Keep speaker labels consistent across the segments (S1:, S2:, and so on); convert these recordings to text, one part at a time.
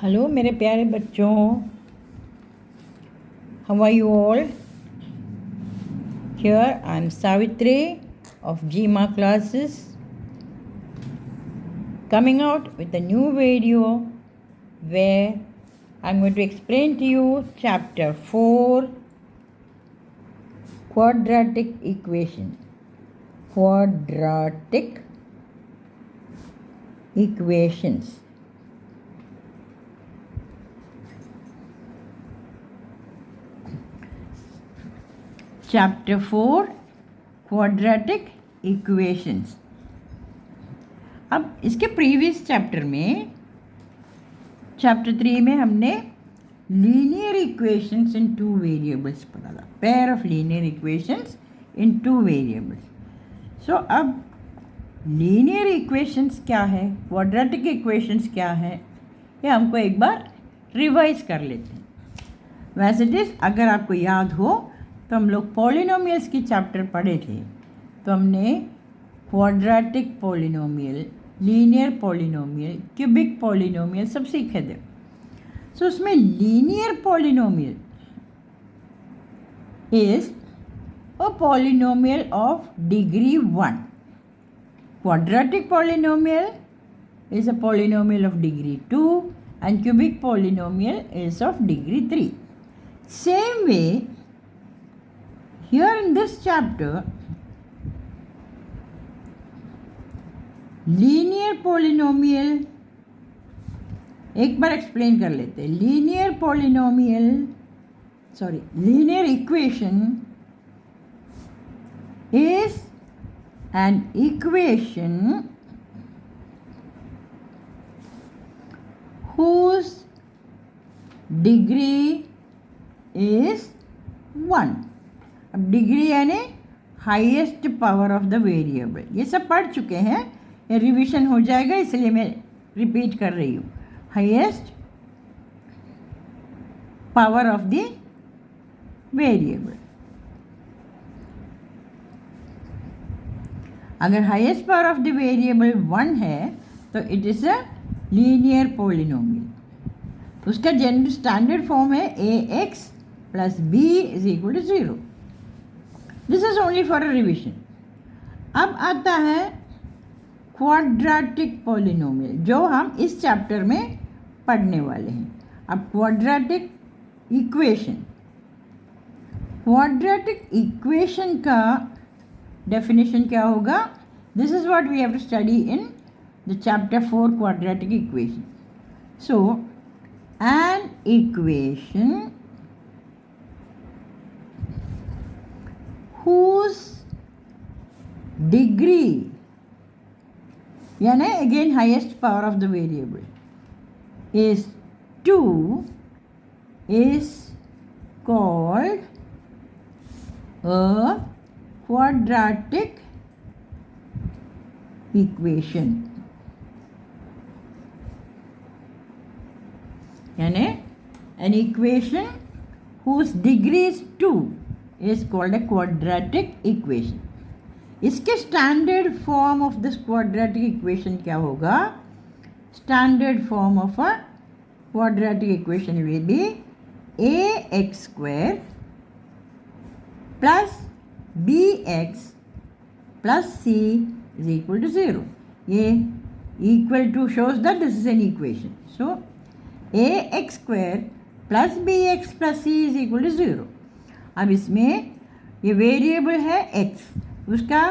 S1: Hello मेरे प्यारे बच्चों, how are you all? Here I am Savitri of GMA classes, coming out with a new video where I'm going to explain to you chapter 4, quadratic equation. Quadratic equations. Chapter 4 quadratic equations. अब इसके previous chapter में chapter 3 में हमने linear equations in two variables पढ़ा था, pair of linear equations in two variables. So अब linear equations क्या है, क्वाड्रेटिक इक्वेशंस क्या है, ये हमको एक बार रिवाइज कर लेते हैं। वैसे इट अगर आपको याद हो तो हम लोग पॉलिनोमियल्स की चैप्टर पढ़े थे, तो हमने quadratic polynomial, linear polynomial, cubic polynomial सब सीखे थे। सो उसमें linear polynomial is a polynomial of degree 1, quadratic polynomial is a polynomial of degree 2 and cubic polynomial is of degree 3. Same way, here in this chapter, linear polynomial एक बार explain कर लेते हैं। Linear equation is an equation whose degree is 1. अब degree यानी highest power of the variable, ये सब पढ़ चुके हैं, ये रिवीजन हो जाएगा इसलिए मैं रिपीट कर रही हूँ। Highest power of the variable, अगर highest power of the variable 1 है तो it is a linear polynomial. उसका जनरल स्टैंडर्ड फॉर्म है ax plus b is equal to 0। This is only for a revision. अब आता है क्वाड्रेटिक पॉलिनोमियल, जो हम इस चैप्टर में पढ़ने वाले हैं। अब क्वाड्रेटिक इक्वेशन का डेफिनेशन क्या होगा? This is what we have to study in the chapter 4 quadratic equation. So an equation whose degree यानी again highest power of the variable is 2 is called a quadratic equation। यानी an equation whose degree is 2 is called a quadratic equation। इसके standard form of this quadratic equation क्या होगा? Standard form of a quadratic equation will be ax square plus bx plus c is equal to 0। ये equal to shows that this is an equation। so ax square plus bx plus c is equal to 0। अब इसमें ये variable है x, उसका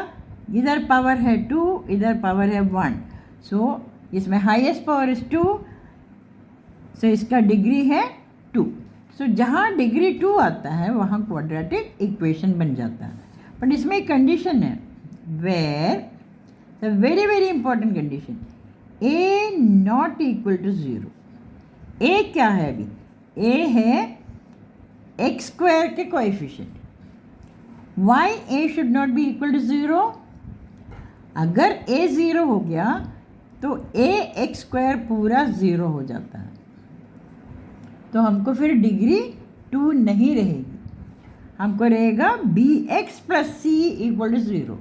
S1: इधर power है 2, इधर power है 1। सो इसमें हाईएस्ट पावर इज 2, सो इसका डिग्री है 2। सो जहाँ डिग्री 2 आता है वहाँ क्वाड्रेटिक इक्वेशन बन जाता है। बट इसमें एक कंडीशन है, where the very very important condition, a not equal to 0। a क्या है? अभी a है एक्स स्क्वायर के coefficient. Why a should not be equal to 0? अगर a 0 हो गया तो a एक्स स्क्वायर पूरा 0 हो जाता है, तो हमको फिर डिग्री 2 नहीं रहेगी, हमको रहेगा b x plus c equal to 0।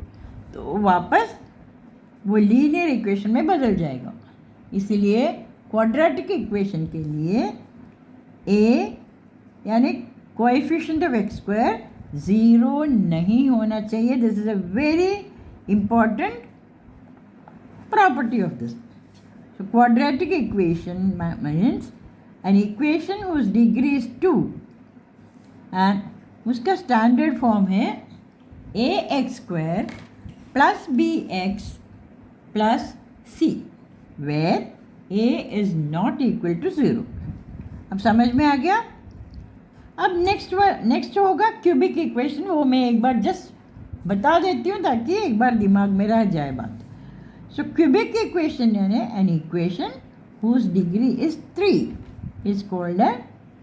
S1: तो वापस वो लीनियर इक्वेशन में बदल जाएगा। इसीलिए क्वाड्रेटिक इक्वेशन के लिए ए यानी कोएफिशिएंट ऑफ एक्स स्क्वायर 0 नहीं होना चाहिए. This is a very important property of this. So quadratic equation means an equation whose degree is 2 and उसका standard form है ax square plus bx plus c where a is not equal to 0. अब समझ में आ गया. अब next होगा cubic equation. वो मैं एक बार जस्ट बता देती हूँ ताकि एक बार दिमाग में रह जाए बात. सो क्यूबिक इक्वेशन यानी an equation whose degree is 3 is called a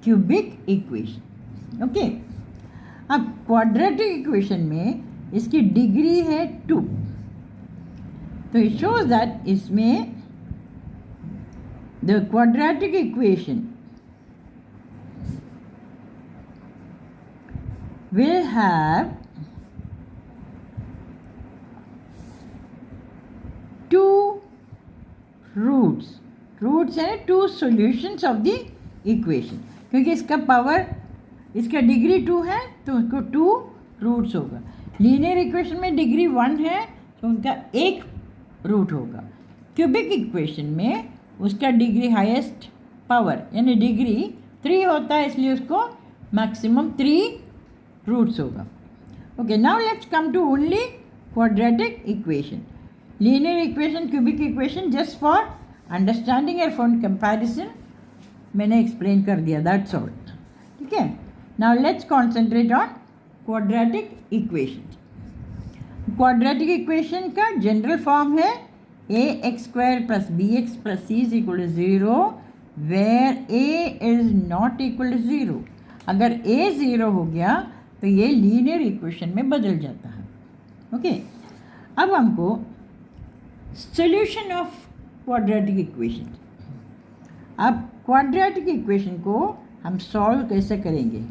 S1: cubic equation. Okay. अब क्वाड्रेटिक इक्वेशन में इसकी डिग्री है 2. तो इट शोज दैट इसमें the quadratic equation will have two roots है two solutions of the equation. क्योंकि इसका पावर इसका डिग्री 2 है तो उसको 2 रूट्स होगा. लीनियर इक्वेशन में डिग्री 1 है तो उनका एक रूट होगा. क्यूबिक इक्वेशन में उसका डिग्री हाईएस्ट पावर यानी डिग्री 3 होता है इसलिए उसको मैक्सिमम 3 रूट्स होगा. Okay. Now let's come to only quadratic equation. Linear equation cubic equation just for understanding and for comparison मैंने एक्सप्लेन कर दिया. That's all. ठीक है. Now let's concentrate on quadratic equation. Quadratic equation का general form है a x square plus b x plus c is equal to 0 where A is not equal to 0. अगर ए 0 हो गया तो ये लीनियर इक्वेशन में बदल जाता है. ओके. अब हमको सॉल्यूशन ऑफ क्वाड्रेटिक इक्वेशन. अब क्वाड्रेटिक इक्वेशन को हम सॉल्व कैसे करेंगे.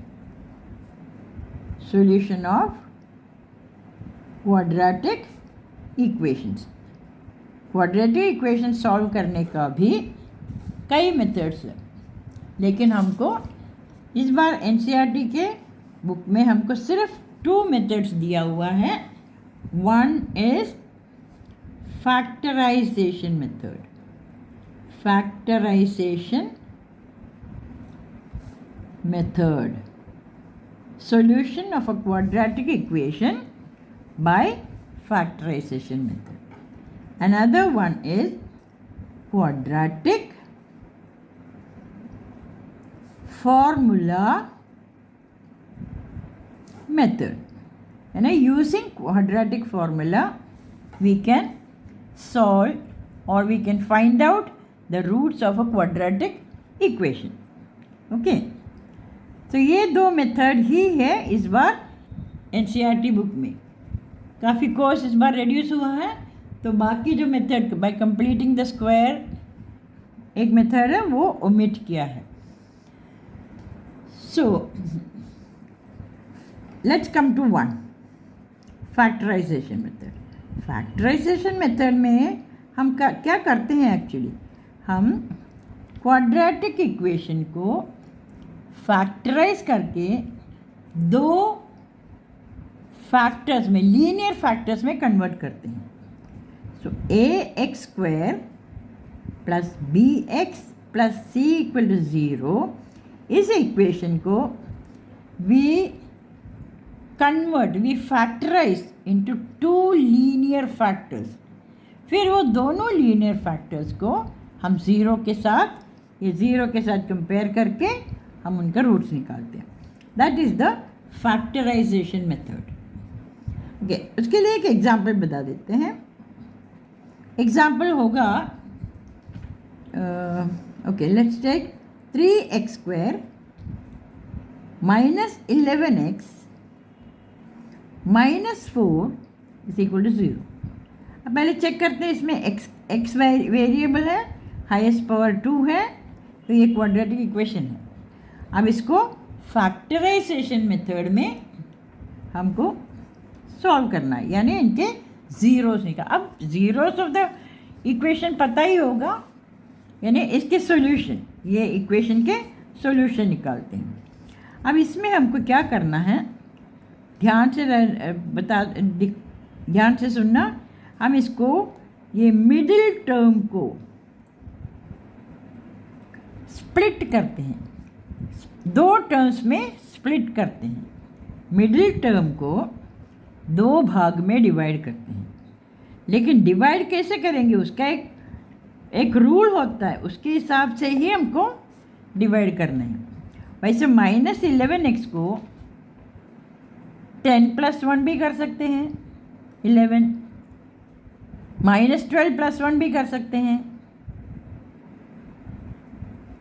S1: Solution of quadratic equations. Quadratic equation solve करने का भी कई मेथड्स हैं लेकिन हमको इस बार एनसीईआरटी के बुक में हमको सिर्फ 2 मेथड्स दिया हुआ है. One is factorization method. Factorization method. Solution of a quadratic equation by factorization method. Another one is quadratic formula method. And using quadratic formula we can solve or we can find out the roots of a quadratic equation. Okay. तो ये 2 method ही है इस बार NCERT book में. काफ़ी course इस बार reduce हुआ है तो बाकी जो method by completing the square एक मेथड है वो ओमिट किया है. So let's come to one factorization method. Factorization method में हम क्या करते हैं एक्चुअली. हम क्वाड्रेटिक इक्वेशन को फैक्टराइज करके 2 फैक्टर्स में लीनियर फैक्टर्स में कन्वर्ट करते हैं. So a x square plus b x plus c equal to 0 इस इक्वेशन को we factorise into 2 linear factors. फिर वो दोनों लीनियर फैक्टर्स को हम 0 के साथ कंपेयर करके हम उनका रूट्स निकालते हैं. That is the factorization method. Okay. उसके लिए एक एग्जाम्पल बता देते हैं. एग्जाम्पल होगा okay let's take 3x square minus 11x minus 4 is equal to 0. अब पहले चेक करते हैं इसमें x वेरिएबल है, हाईएस्ट पावर 2 है तो ये क्वाड्रेटिक इक्वेशन है. अब इसको फैक्टराइजेशन मेथड में हमको सॉल्व करना है यानी इनके ज़ीरोस निकाल. अब ज़ीरोस ऑफ द इक्वेशन पता ही होगा यानी इसके सॉल्यूशन, ये इक्वेशन के सॉल्यूशन निकालते हैं। अब इसमें हमको क्या करना है, ध्यान से सुनना। हम इसको, ये मिडिल टर्म को स्प्लिट करते हैं, दो टर्म्स में स्प्लिट करते हैं। मिडिल टर्म को दो भाग में डिवाइड करते हैं, लेकिन डिवाइड कैसे करेंगे उसका एक रूल होता है, उसके हिसाब से ही हमको डिवाइड करना है। वैसे -11x को 10+1 भी कर सकते हैं, 11, -12+1 भी कर सकते हैं,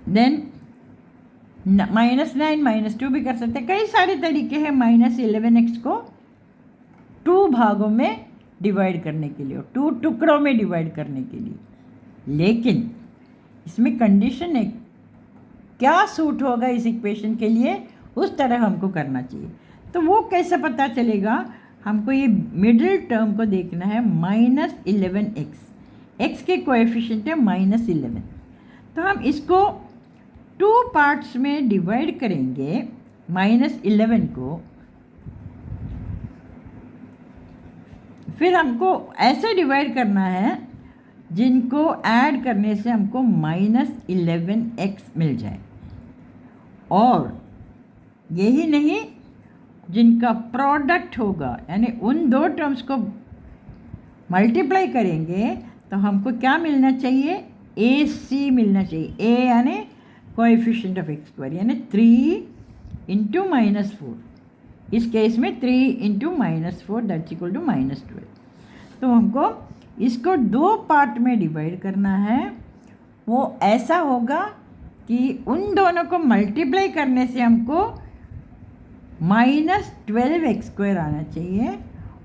S1: देन -9 -2 भी कर सकते हैं। कई सारे तरीके हैं -11x को 2 भागों में डिवाइड करने के लिए, 2 टुकड़ों में डिवाइड करने के लिए। लेकिन इसमें कंडीशन है, क्या सूट होगा इस इक्वेशन के लिए, उस तरह हमको करना चाहिए। तो वो कैसे पता चलेगा, हमको ये मिडिल टर्म को देखना है, -11x, x के कोएफिशिएंट है -11। तो हम इसको 2 पार्ट्स में डिवाइड करेंगे, -11 को। फिर हमको ऐसे डिवाइड करना है जिनको ऐड करने से हमको -11x मिल जाए, और यही नहीं, जिनका प्रोडक्ट होगा, यानी उन दो टर्म्स को मल्टीप्लाई करेंगे तो हमको क्या मिलना चाहिए, AC मिलना चाहिए। A यानी कोएफिशिएंट ऑफ x², यानी 3 × -4। इस केस में 3 × -4 दैट्स इक्वल टू -12। तो हमको इसको 2 पार्ट में डिवाइड करना है। वो ऐसा होगा कि उन दोनों को मल्टीप्लाई करने से हमको -12x² आना चाहिए,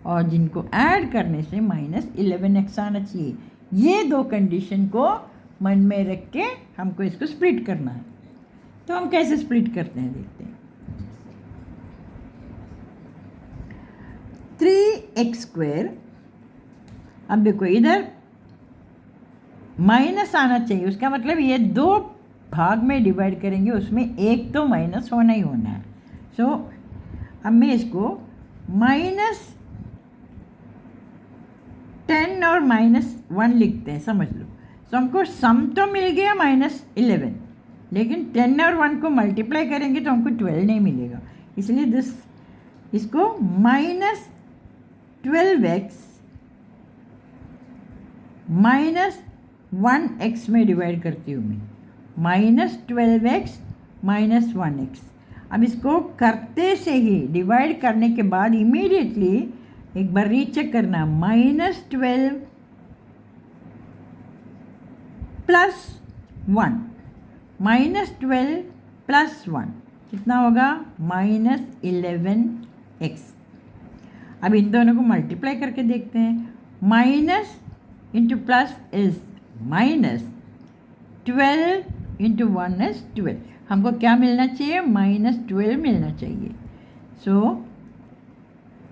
S1: और जिनको ऐड करने से -11x आना चाहिए। ये दो कंडीशन को मन में रख के हमको इसको स्प्लिट करना है। तो हम कैसे स्प्लिट करते हैं देखते हैं। 3x², अब देखो इधर माइनस आना चाहिए, उसका मतलब ये 2 भाग में डिवाइड करेंगे, उसमें एक तो माइनस होना ही होना है। सो अब मैं इसको -10 और -1 लिखते हैं, समझ लो। सो हमको सम तो मिल गया -11, लेकिन 10 और 1 को मल्टीप्लाई करेंगे तो हमको 12 नहीं मिलेगा। इसलिए इसको -12x -1x में डिवाइड करती हूँ मैं, -12x -1x। अब इसको करते से ही, डिवाइड करने के बाद इमीडिएटली एक बार रीचेक करना, -12 + 1, -12 + 1 कितना होगा, -11x। अब इन दोनों को मल्टीप्लाई करके देखते हैं, minus into plus is -12 × 1 is 12। हमको क्या मिलना चाहिए, -12 मिलना चाहिए। सो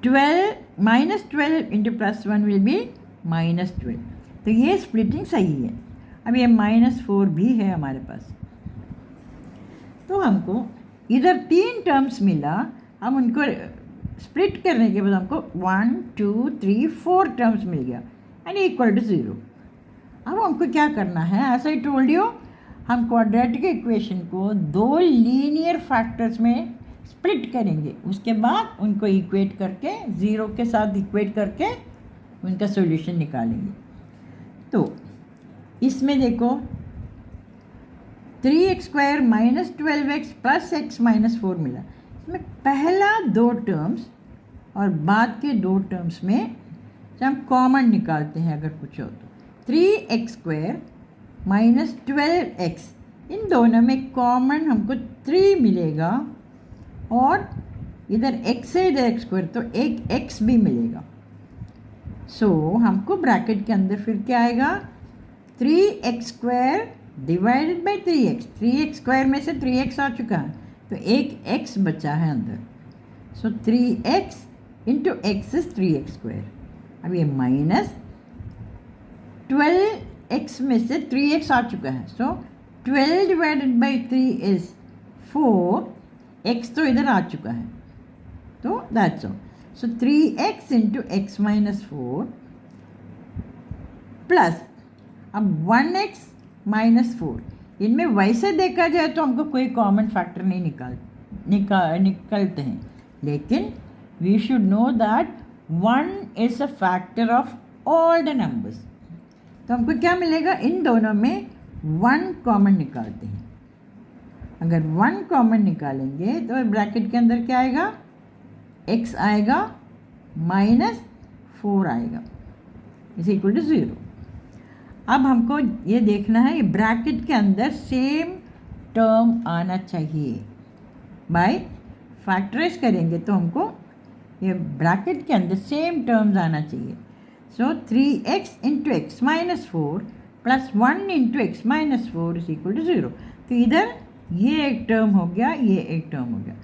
S1: 12 -12 × +1 विल बी -12। तो ये स्प्लिटिंग सही है। अब ये -4 भी है हमारे पास। तो हमको इधर 3 टर्म्स मिला, हम उनको स्प्लिट करने के बाद हमको 1 2 3 4 टर्म्स मिल गया, यानी इक्वल टू 0। अब हमको क्या करना है, एज आई टोल्ड यू, हम क्वाड्रेटिक इक्वेशन को 2 लीनियर फैक्टर्स में स्प्लिट करेंगे, उसके बाद उनको इक्वेट करके 0 के साथ इक्वेट करके उनका सॉल्यूशन निकालेंगे। तो इसमें देखो 3x² -12x + x -4 मिला। इसमें पहला 2 टर्म्स और बाद के 2 टर्म्स में से हम कॉमन निकालते हैं अगर कुछ हो तो। 3x² -12x, इन दोनों में कॉमन हमको 3 मिलेगा, और इधर x है इधर x², तो एक x भी मिलेगा। सो हमको ब्रैकेट के अंदर फिर क्या आएगा, 3x² divided by 3x। 3x² में से 3x आ चुका है, तो एक x बचा है अंदर। सो 3x × x इज 3x²। अब ये -12 x में से 3x आ चुका है, सो 12 डिवाइडेड बाई 3 इज 4, x तो इधर आ चुका है, तो that's all. So 3x into x minus 4 plus अब 1x माइनस 4. इनमें वैसे देखा जाए तो हमको कोई कॉमन फैक्टर नहीं निकलते हैं, लेकिन we should know that 1 is a factor of all the numbers. तो हमको क्या मिलेगा, इन दोनों में 1 कॉमन निकालते हैं. अगर 1 कॉमन निकालेंगे तो ब्रैकेट के अंदर क्या आएगा, x आएगा माइनस 4 आएगा इज इक्वल टू 0. अब हमको ये देखना है ये ब्रैकेट के अंदर सेम टर्म आना चाहिए. बाय फैक्टराइज करेंगे तो हमको ये ब्रैकेट के अंदर सेम टर्म्स आना चाहिए. So 3x into x minus 4 plus 1 into x minus 4 is equal to 0. तो इधर ये एक टर्म हो गया, ये एक टर्म हो गया.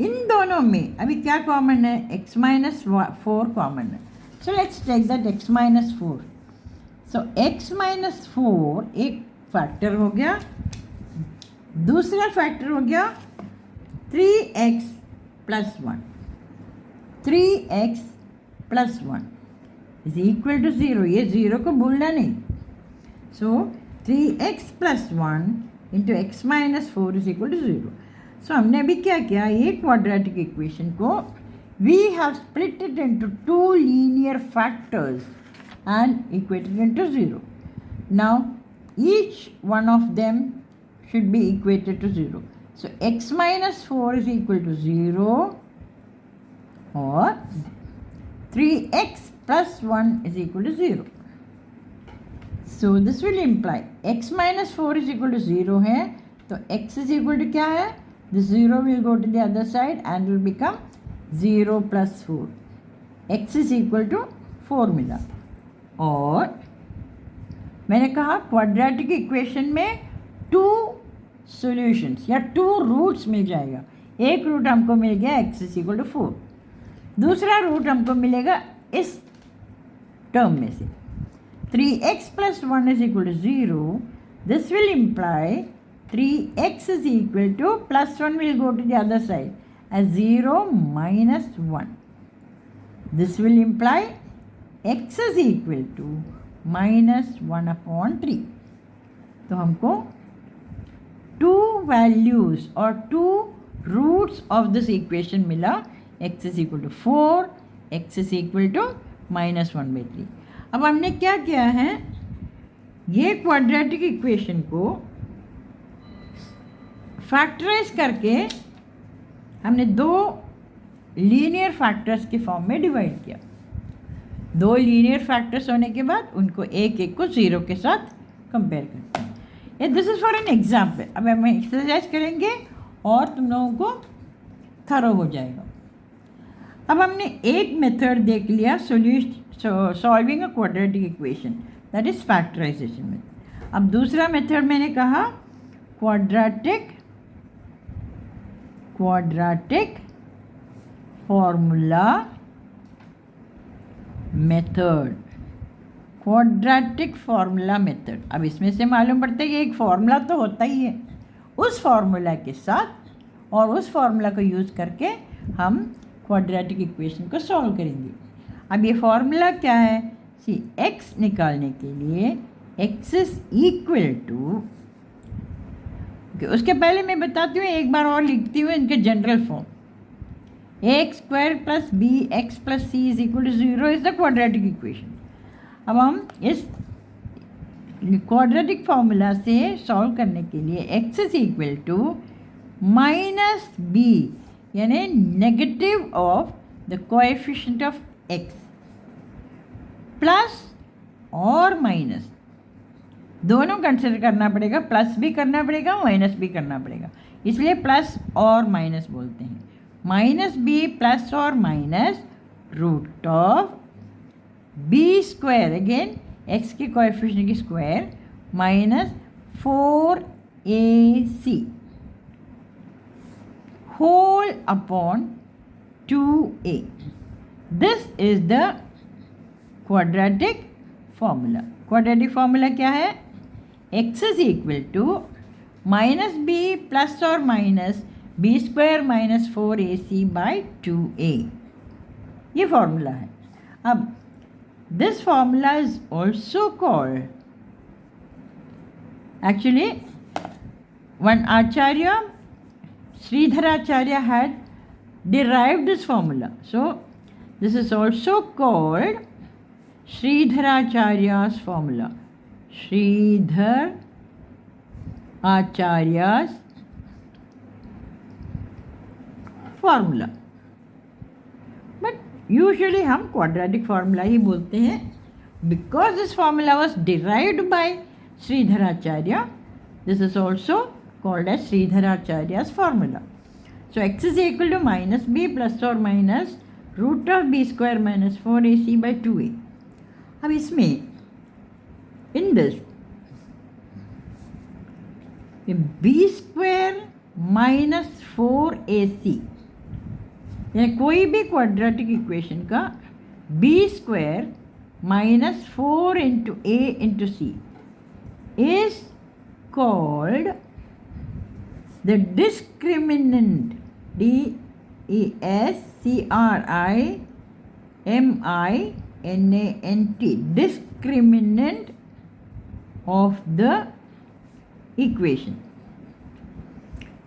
S1: इन दोनों में अभी क्या कॉमन है, x माइनस 4 कॉमन है. So let's take that x minus 4. So x minus 4 एक फैक्टर हो गया, दूसरा फैक्टर हो गया 3x plus 1. 3x plus 1 is equal to 0. ये 0 को भूलना नहीं. So 3x plus 1 into x minus 4 is equal to 0. So हमने अभी क्या किया, ये क्वाड्रेटिक इक्वेशन को we have split it into 2 linear factors and equated into 0. Now each one of them should be equated to 0. So x minus 4 is equal to 0 or 3x plus 1 is equal to 0. So this will imply x minus 4 is equal to 0 है, तो x is equal to क्या है, the 0 will go to the other side and will become 0 plus 4. x is equal to 4 मिला. और मैंने कहा quadratic equation में 2 solutions या 2 रूट्स मिल जाएगा. एक रूट हमको मिल गया x इज इक्वल टू 4, दूसरा रूट हमको मिलेगा इस टर्म में से 3x plus 1 is equal to 0. This will imply 3x is equal to plus 1 will go to the other side as 0 minus 1. This will imply x is equal to minus 1 upon 3. तो हमको 2 values और 2 roots of this equation मिला. x is equal to 4, x is equal to minus 1 by 3. अब हमने क्या किया है, ये क्वाड्रेटिक इक्वेशन को फैक्टराइज करके हमने 2 लीनियर फैक्टर्स के फॉर्म में डिवाइड किया. 2 लीनियर फैक्टर्स होने के बाद उनको एक एक को 0 के साथ कंपेयर करते हैं. This is for an example. अब हम एक्सरसाइज करेंगे और तुम लोगों को थरो हो जाएगा. अब हमने एक मेथड देख लिया solving a quadratic equation, that is factorization method. अब दूसरा मेथड मैंने कहा quadratic formula method. Quadratic formula method. अब इसमें से मालूम पड़ता है कि एक फार्मूला तो होता ही है, उस फार्मूला के साथ और उस फार्मूला को यूज़ करके हम क्वाड्रेटिक इक्वेशन को सॉल्व करेंगे. अब ये फार्मूला क्या है, सी x निकालने के लिए x इज इक्वल टू, उसके पहले मैं बताती हूँ, एक बार और लिखती हूँ इनके general form. X square plus b x plus c is equal to 0 is the quadratic equation. अब हम इस क्वाड्रेटिक फार्मूला से सॉल्व करने के लिए x is equal to minus b यानी negative of the coefficient of x plus और minus दोनों कंसिडर करना पड़ेगा. प्लस भी करना पड़ेगा, माइनस भी करना पड़ेगा, इसलिए प्लस और माइनस बोलते हैं. माइनस बी प्लस और minus root of b square, again x के कोएफिशिएंट की square, minus 4ac whole upon 2a. This is the quadratic formula. Quadratic formula क्या है? x is equal to minus b plus और minus b square minus 4ac by 2a, ये formula है. अब this formula is also called, actually one Acharya Sridharacharya had derived this formula. So this is also called Sridharacharya's formula. Sridharacharya's formula. But usually हम quadratic formula ही बोलते हैं, because this formula was derived by Sridharacharya. This is also called as Sridharacharya's formula. So x is equal to minus b plus or minus root of b square minus 4ac by 2a. अब इसमें in this b square minus 4ac, यानी कोई भी quadratic equation का b square minus 4 into a into c is called the discriminant, discriminant, discriminant of the equation.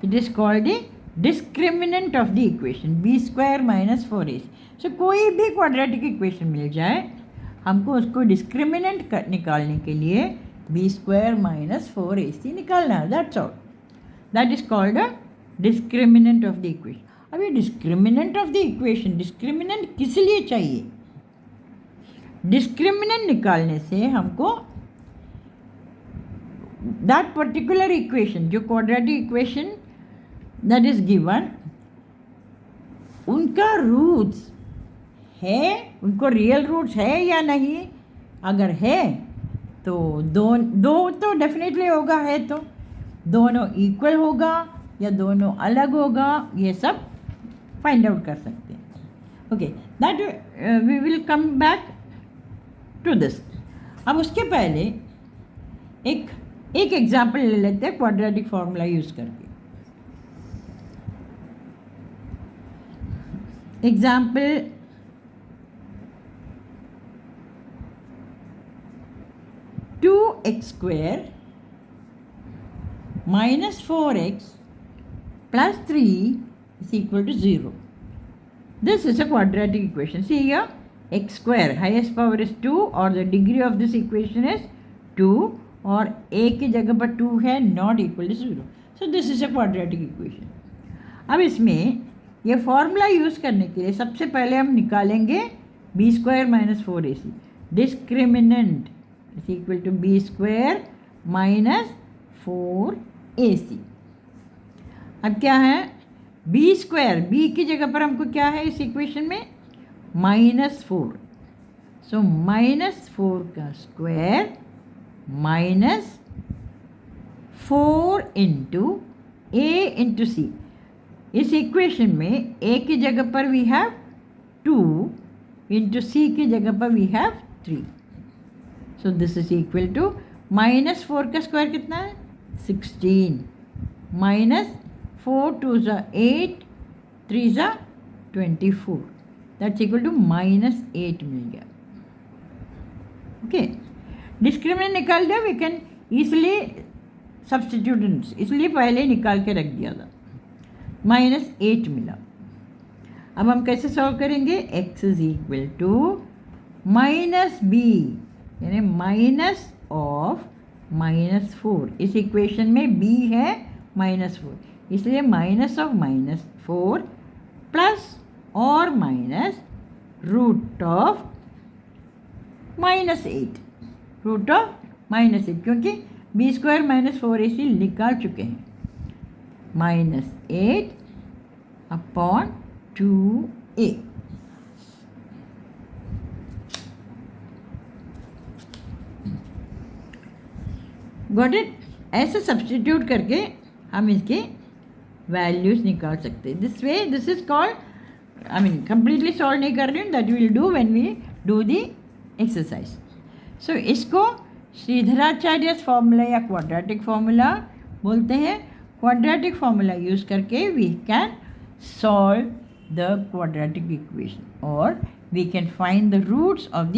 S1: It is called the discriminant of the equation b square minus 4ac. So कोई भी quadratic equation मिल जाए, हमको उसको discriminant निकालने के लिए b square minus 4ac निकालना है. That's all. That is called a discriminant of the equation. अब ये discriminant of the equation, discriminant किस लिए चाहिए? discriminant निकालने से हमको that particular equation, जो quadratic equation that is given, उनका रूट्स है, उनको रियल रूट्स है या नहीं. अगर है तो दो तो डेफिनेटली होगा, है तो दोनों इक्वल होगा या दोनों अलग होगा, ये सब फाइंड आउट कर सकते हैं. Okay, that we will come back to this. अब उसके पहले एक एग्जाम्पल ले लेते हैं क्वाड्रेटिक फॉर्मूला यूज करके. Example two x square minus 4x plus 3 is equal to 0. This is a quadratic equation. See here, x square, highest power is 2 or the degree of this equation is 2 और a की जगह पर 2 है, not equal to 0. So this is a quadratic equation. अब इसमें ये formula use करने के लिए सबसे पहले हम निकालेंगे b square minus 4ac. Discriminant is equal to b square minus 4ac. अब क्या है, b स्क्वायर, b की जगह पर हमको क्या है इस इक्वेशन में, -4. सो -4 का square -4 into a into c. इस इक्वेशन में a की जगह पर वी हैव 2 इंटू c की जगह पर we have 3. So this is equal to -4 का स्क्वायर कितना है, 16 minus 4 2s are 8 3s are 24. That's equal to -8 मिल गया. ओके, डिस्क्रिमिनेंट निकाल दिया, वी कैन ईजिली सब्सटीट्यूट, इसलिए पहले निकाल के रख दिया था. -8 मिला. अब हम कैसे सॉल्व करेंगे, x is equal to -b यानी माइनस ऑफ -4. इस इक्वेशन में b है -4, इसलिए माइनस ऑफ -4 प्लस और minus root of -8, root of -8, क्योंकि b स्क्वायर -4ac निकाल चुके हैं. -8 अपॉन 2a. Got it. ऐसे सब्सटीट्यूट करके हम इसके वैल्यूज निकाल सकते हैं. This way, this is called, I mean completely solve नहीं कर रही हूँ, that will do when we do the exercise. So इसको श्रीधराचार्यस फॉर्मूला या क्वाड्रेटिक फॉर्मूला बोलते हैं. क्वाड्रेटिक फॉर्मूला यूज़ करके we can solve the quadratic equation और we can find the roots of the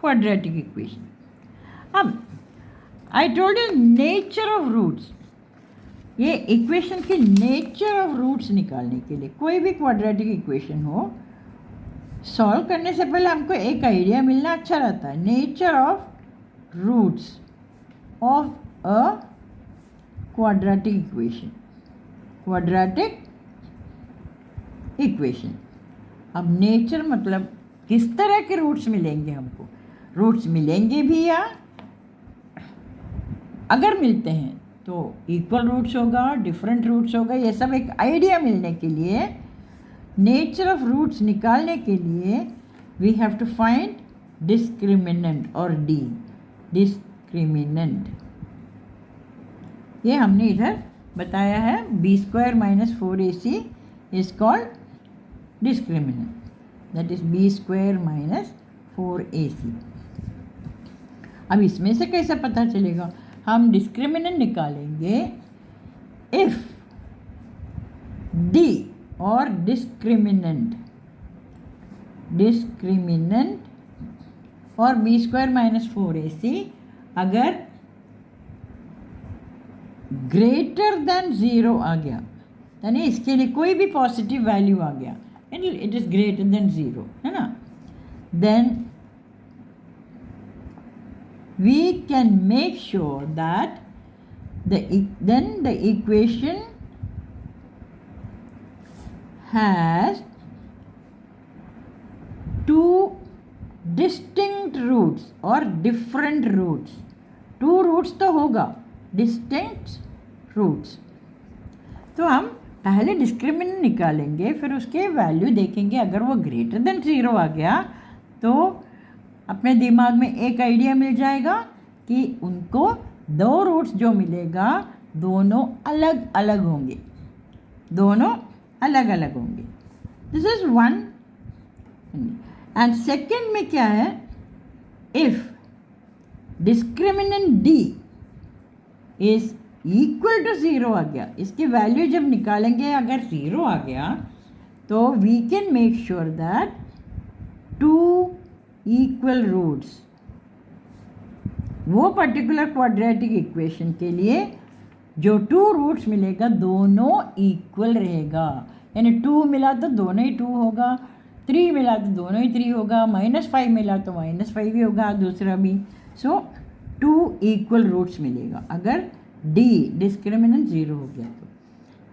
S1: quadratic equation. अब I told you nature of roots. ये equation की nature of roots निकालने के लिए कोई भी क्वाड्रेटिक इक्वेशन हो, सॉल्व करने से पहले हमको एक आइडिया मिलना अच्छा रहता है. Nature of roots of a quadratic equation. Quadratic equation. अब नेचर मतलब किस तरह के रूट्स मिलेंगे हमको. रूट्स मिलेंगे भी या अगर मिलते हैं तो इक्वल रूट्स होगा, डिफरेंट रूट्स होगा, ये सब एक आइडिया मिलने के लिए, नेचर ऑफ रूट्स निकालने के लिए we have to find discriminant और डी. डिस्क्रिमिनेंट ये हमने इधर बताया है. b² - 4ac is called discriminant. That is b² - 4ac. अब इसमें से कैसे पता चलेगा. हम डिस्क्रिमिनेंट निकालेंगे इफ डी और डिस्क्रिमिनेंट और b² - 4ac अगर ग्रेटर देन 0 आ गया, यानी इसके लिए कोई भी पॉजिटिव वैल्यू आ गया, इट इज ग्रेटर देन 0, है ना, then we can make sure that then the equation has two distinct roots or different roots. Two roots तो होगा, distinct roots. तो हम पहले डिस्क्रिमिनेंट निकालेंगे, फिर उसके वैल्यू देखेंगे. अगर वो ग्रेटर देन 0 आ गया तो अपने दिमाग में एक आइडिया मिल जाएगा कि उनको दो रूट्स जो मिलेगा दोनों अलग अलग होंगे. दोनों अलग अलग होंगे. This is one. And second में क्या है, if discriminant D is equal to 0 आ गया, इसकी वैल्यू जब निकालेंगे अगर 0 आ गया तो we can make sure that two equal roots, वो पर्टिकुलर क्वाड्रेटिक इक्वेशन के लिए जो 2 रूट्स मिलेगा दोनों इक्वल रहेगा. यानी 2 मिला तो दोनों ही 2 होगा, 3 मिला तो दोनों ही 3 होगा, -5 मिला तो -5 ही होगा दूसरा भी. सो 2 इक्वल रूट्स मिलेगा अगर डी डिस्क्रिमिनेंट 0 हो गया तो.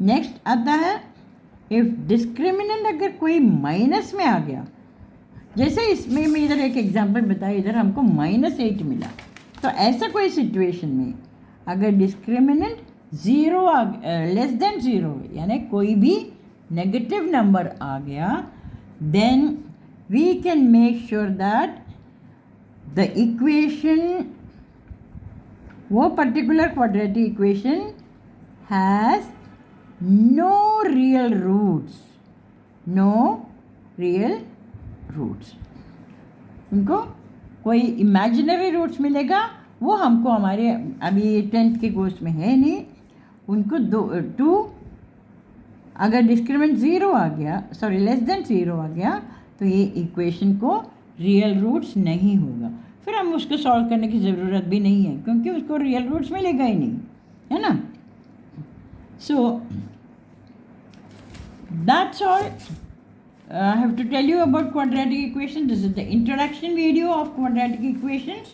S1: नेक्स्ट आता है इफ डिस्क्रिमिनेंट अगर कोई माइनस में आ गया, जैसे इसमें मैं इधर एक एग्जांपल बताया, इधर हमको -8 मिला. तो ऐसा कोई सिचुएशन में अगर डिस्क्रिमिनेंट 0 लेस देन 0 यानी कोई भी नेगेटिव नंबर आ गया, then we can make sure that the equation, वो particular quadratic equation has no real roots. No real roots. उनको कोई इमेजिनरी रूट्स मिलेगा, वो हमको हमारे अभी 10th के कोर्स में है नहीं. उनको 2 अगर डिस्क्रिमिनेंट 0 आ गया, सॉरी लेस देन 0 आ गया तो ये इक्वेशन को रियल रूट्स नहीं होगा. फिर हम उसको सॉल्व करने की ज़रूरत भी नहीं है क्योंकि उसको रियल रूट्स मिलेगा ही नहीं, है ना. So that's all. I have to tell you about quadratic equations. This is the introduction video of quadratic equations.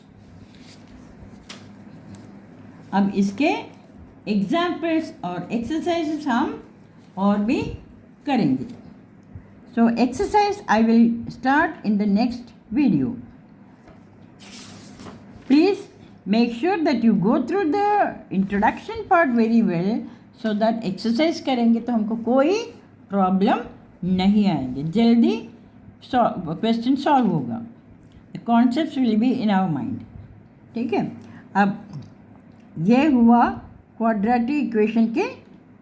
S1: अब इसके एग्जाम्पल्स और एक्सरसाइजेस हम और भी करेंगे. So exercise I will start in the next video. Please make sure that you go through the introduction part very well so that exercise करेंगे तो हमको कोई प्रॉब्लम नहीं आएंगे, जल्दी क्वेश्चन सॉल्व होगा. The concepts will be in our mind. ठीक है. अब ये हुआ क्वाड्रेटिक इक्वेशन के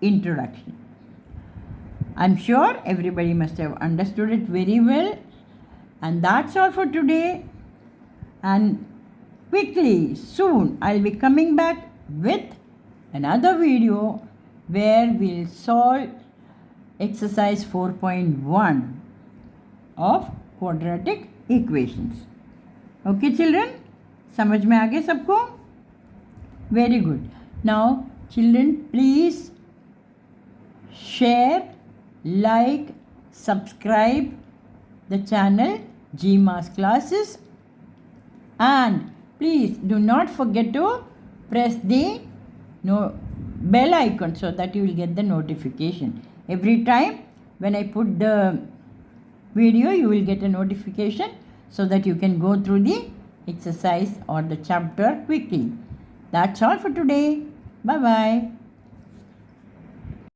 S1: introduction. I am sure everybody must have understood it very well. And that's all for today. And quickly. Soon I'll be coming back with another video where we'll solve exercise 4.1 of quadratic equations. Okay children, समझ में आ गए सबको? Very good. Now children, please share, like, subscribe the channel GMAS Classes, and please do not forget to press the bell icon so that you will get the notification. Every time when I put the video, you will get a notification so that you can go through the exercise or the chapter quickly. That's all for today. Bye bye.